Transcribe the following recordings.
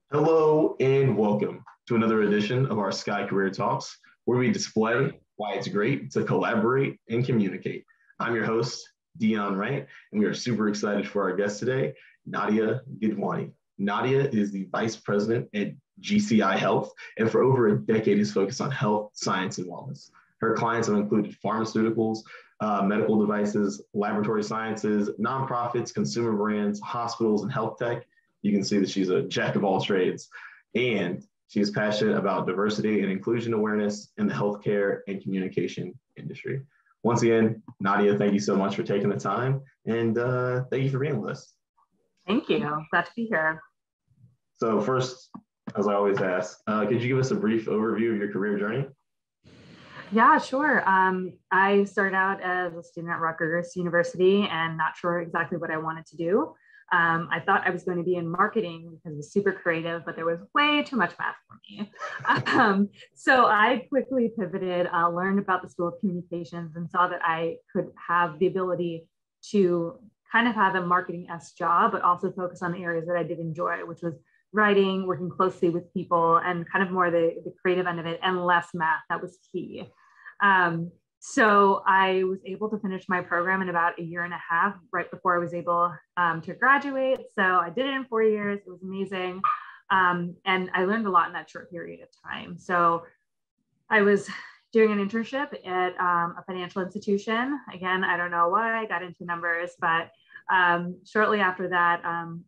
Hello and welcome to another edition of our Sky Career Talks, where we display why it's great to collaborate and communicate. I'm your host, Dion Wright, and we are super excited for our guest today, Nadia Gidwani. Nadia is the Vice President at GCI Health, and for over a decade is focused on health, science, and wellness. Her clients have included pharmaceuticals, medical devices, laboratory sciences, nonprofits, consumer brands, hospitals, and health tech. You can see that she's a jack of all trades. And she is passionate about diversity and inclusion awareness in the healthcare and communication industry. Once again, Nadia, thank you so much for taking the time. And thank you for being with us. Thank you. Glad to be here. So first, as I always ask, could you give us a brief overview of your career journey? Yeah, sure. I started out as a student at Rutgers University and not sure exactly what I wanted to do. I thought I was going to be in marketing because it was super creative, but there was way too much math for me. So I quickly pivoted, learned about the School of Communications and saw that I could have the ability to kind of have a marketing-esque job, but also focus on the areas that I did enjoy, which was writing, working closely with people, and kind of more the creative end of it, and less math. That was key. So I was able to finish my program in about a year and a half, right before I was able to graduate. So I did it in 4 years. It was amazing. And I learned a lot in that short period of time. So I was doing an internship at a financial institution. Again, I don't know why I got into numbers, but shortly after that,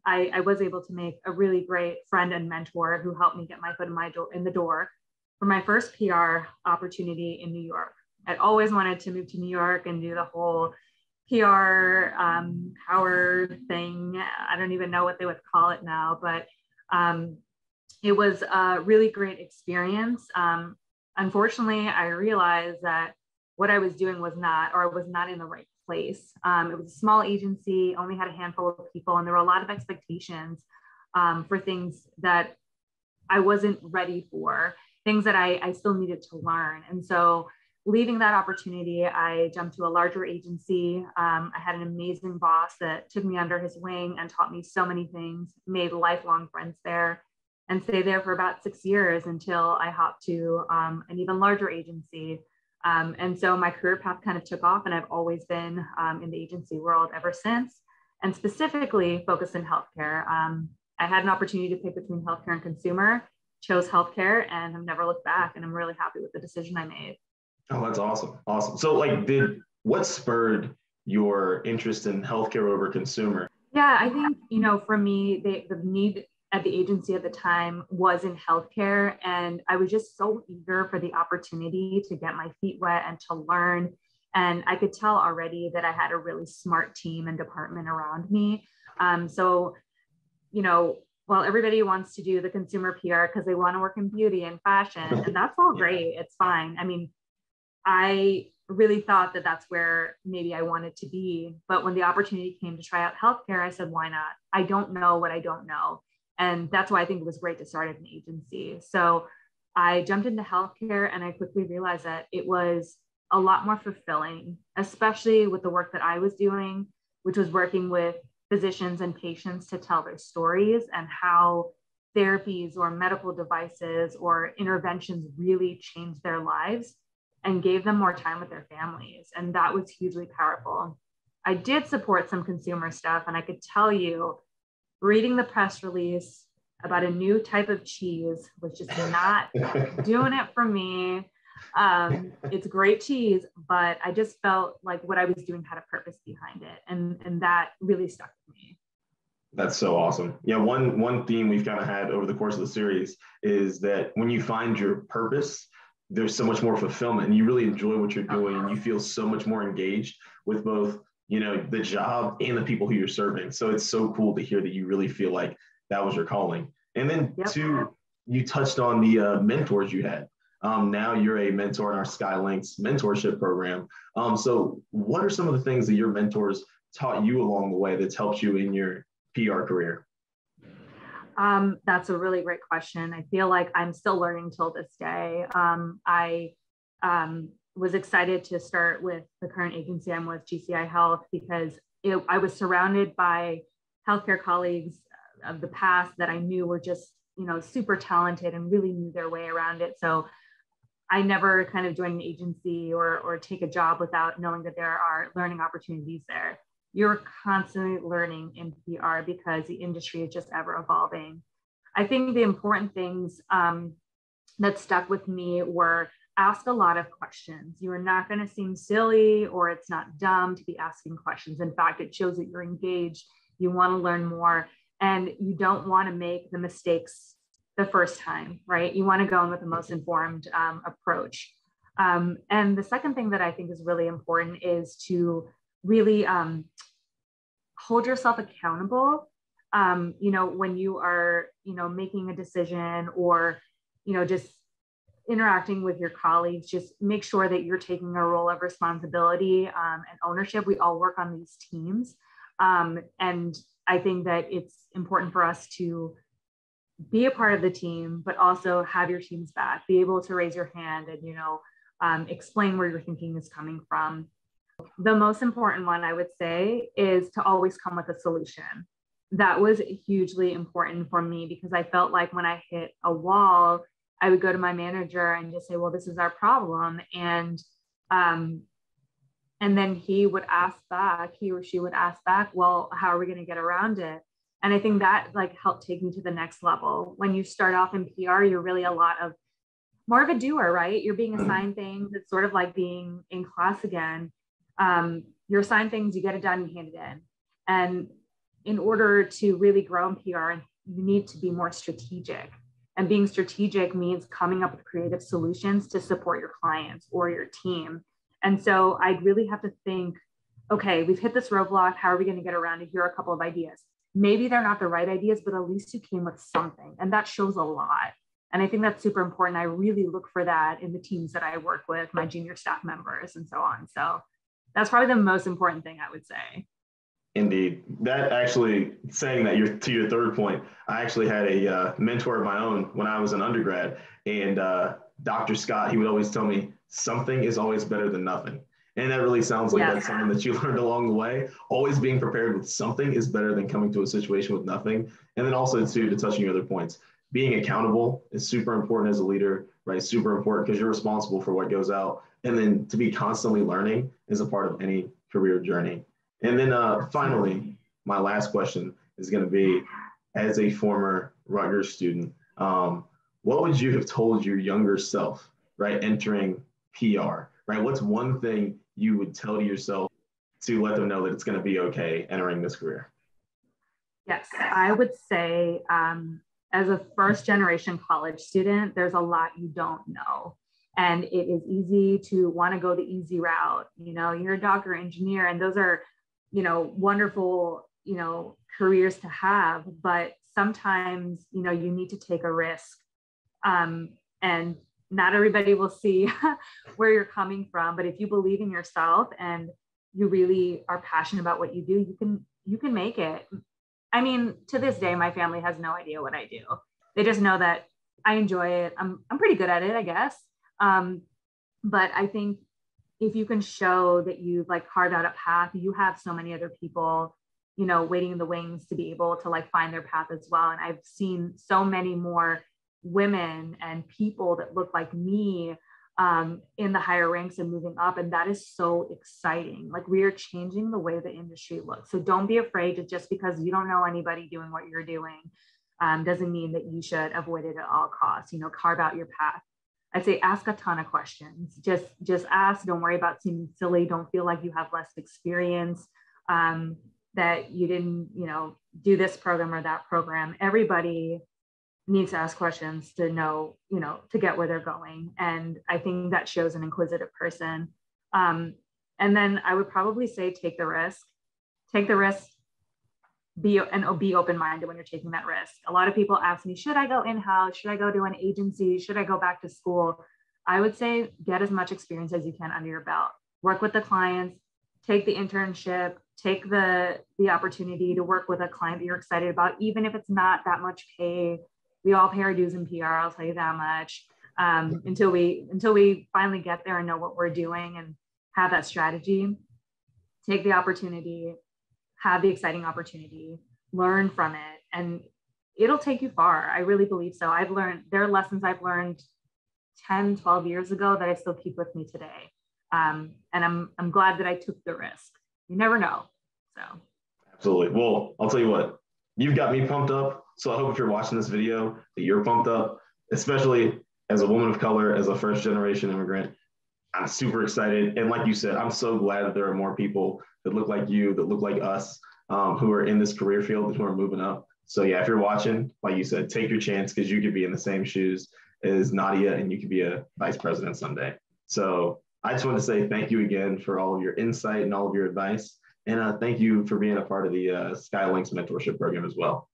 I was able to make a really great friend and mentor who helped me get my foot in the door for my first PR opportunity in New York. I'd always wanted to move to New York and do the whole PR power thing. I don't even know what they would call it now, but it was a really great experience. Unfortunately, I realized that what I was doing was not in the right place. It was a small agency, only had a handful of people, and there were a lot of expectations for things that I wasn't ready for, things that I still needed to learn. And so leaving that opportunity, I jumped to a larger agency. I had an amazing boss that took me under his wing and taught me so many things, made lifelong friends there, and stayed there for about 6 years until I hopped to an even larger agency. And so my career path kind of took off, and I've always been in the agency world ever since, and specifically focused in healthcare. I had an opportunity to pick between healthcare and consumer, chose healthcare, and have never looked back. And I'm really happy with the decision I made. Oh, that's awesome. Awesome. So what spurred your interest in healthcare over consumer? Yeah, I think, for me, the need at the agency at the time was in healthcare. And I was just so eager for the opportunity to get my feet wet and to learn. And I could tell already that I had a really smart team and department around me. So, while everybody wants to do the consumer PR because they want to work in beauty and fashion, and that's all great, it's fine. I mean, I really thought that that's where maybe I wanted to be. But when the opportunity came to try out healthcare, I said, why not? I don't know what I don't know. And that's why I think it was great to start at an agency. So I jumped into healthcare, and I quickly realized that it was a lot more fulfilling, especially with the work that I was doing, which was working with physicians and patients to tell their stories and how therapies or medical devices or interventions really changed their lives and gave them more time with their families. And that was hugely powerful. I did support some consumer stuff, and I could tell you, reading the press release about a new type of cheese was just not doing it for me. It's great cheese, but I just felt like what I was doing had a purpose behind it. And that really stuck with me. That's so awesome. Yeah, one theme we've kind of had over the course of the series is that when you find your purpose, there's so much more fulfillment, and you really enjoy what you're doing, and you feel so much more engaged with both, the job and the people who you're serving. So it's so cool to hear that you really feel like that was your calling. And then two, you touched on the mentors you had. Now you're a mentor in our Skylinks mentorship program. So what are some of the things that your mentors taught you along the way that's helped you in your PR career? That's a really great question. I feel like I'm still learning till this day. I was excited to start with the current agency I'm with, GCI Health, because I was surrounded by healthcare colleagues of the past that I knew were just super talented and really knew their way around it. So I never kind of join an agency or take a job without knowing that there are learning opportunities there. You're constantly learning in PR because the industry is just ever evolving. I think the important things that stuck with me were ask a lot of questions. You are not going to seem silly, or it's not dumb to be asking questions. In fact, it shows that you're engaged, you want to learn more, and you don't want to make the mistakes the first time, right? You want to go in with the most informed approach. And the second thing that I think is really important is to really hold yourself accountable. When you are, making a decision or, just interacting with your colleagues, just make sure that you're taking a role of responsibility and ownership. We all work on these teams. And I think that it's important for us to be a part of the team, but also have your team's back, be able to raise your hand and, explain where your thinking is coming from. The most important one I would say is to always come with a solution. That was hugely important for me because I felt like when I hit a wall, I would go to my manager and just say, well, this is our problem. And then he would ask back, he or she would ask back, well, how are we going to get around it? And I think that helped take me to the next level. When you start off in PR, you're really more of a doer, right? You're being assigned things. It's sort of like being in class again. You're assigned things, you get it done, you hand it in. And in order to really grow in PR, you need to be more strategic. And being strategic means coming up with creative solutions to support your clients or your team. And so I'd really have to think, okay, we've hit this roadblock. How are we going to get around it? Here are a couple of ideas. Maybe they're not the right ideas, but at least you came with something. And that shows a lot. And I think that's super important. I really look for that in the teams that I work with, my junior staff members and so on. So that's probably the most important thing I would say. Indeed. That actually, saying that to your third point, I actually had a mentor of my own when I was an undergrad, and Dr. Scott, he would always tell me, something is always better than nothing. And that really sounds like that's something that you learned along the way. Always being prepared with something is better than coming to a situation with nothing. And then also to touch on your other points, being accountable is super important as a leader, right? Super important because you're responsible for what goes out. And then to be constantly learning is a part of any career journey. And then finally, my last question is going to be, as a former Rutgers student, what would you have told your younger self, right, entering PR, right? What's one thing you would tell to yourself to let them know that it's going to be okay entering this career? Yes, I would say as a first generation college student, there's a lot you don't know. And it is easy to want to go the easy route. You're a doctor, engineer, and those are wonderful, careers to have, but sometimes, you need to take a risk. And not everybody will see where you're coming from, but if you believe in yourself and you really are passionate about what you do, you can make it. I mean, to this day, my family has no idea what I do. They just know that I enjoy it. I'm pretty good at it, I guess. But I think if you can show that you've carved out a path, you have so many other people, waiting in the wings to be able to find their path as well. And I've seen so many more women and people that look like me in the higher ranks and moving up. And that is so exciting. We are changing the way the industry looks. So don't be afraid to, just because you don't know anybody doing what you're doing, doesn't mean that you should avoid it at all costs. Carve out your path. I'd say ask a ton of questions. Just ask. Don't worry about seeming silly. Don't feel like you have less experience, that you didn't, do this program or that program. Everybody needs to ask questions to know, to get where they're going. And I think that shows an inquisitive person. And then I would probably say take the risk. Take the risk. Be open-minded when you're taking that risk. A lot of people ask me, should I go in-house? Should I go to an agency? Should I go back to school? I would say get as much experience as you can under your belt. Work with the clients, take the internship, take the opportunity to work with a client that you're excited about, even if it's not that much pay. We all pay our dues in PR, I'll tell you that much, until we finally get there and know what we're doing and have that strategy. Take the opportunity, have the exciting opportunity, learn from it. And it'll take you far. I really believe so. There are lessons I've learned 10, 12 years ago that I still keep with me today. And I'm glad that I took the risk. You never know. So. Absolutely. Well, I'll tell you what, you've got me pumped up. So I hope if you're watching this video that you're pumped up, especially as a woman of color, as a first generation immigrant. I'm super excited. And like you said, I'm so glad that there are more people that look like you, that look like us, who are in this career field, who are moving up. So yeah, if you're watching, like you said, take your chance, because you could be in the same shoes as Nadia and you could be a vice president someday. So I just want to say thank you again for all of your insight and all of your advice. And thank you for being a part of the Skylinks mentorship program as well.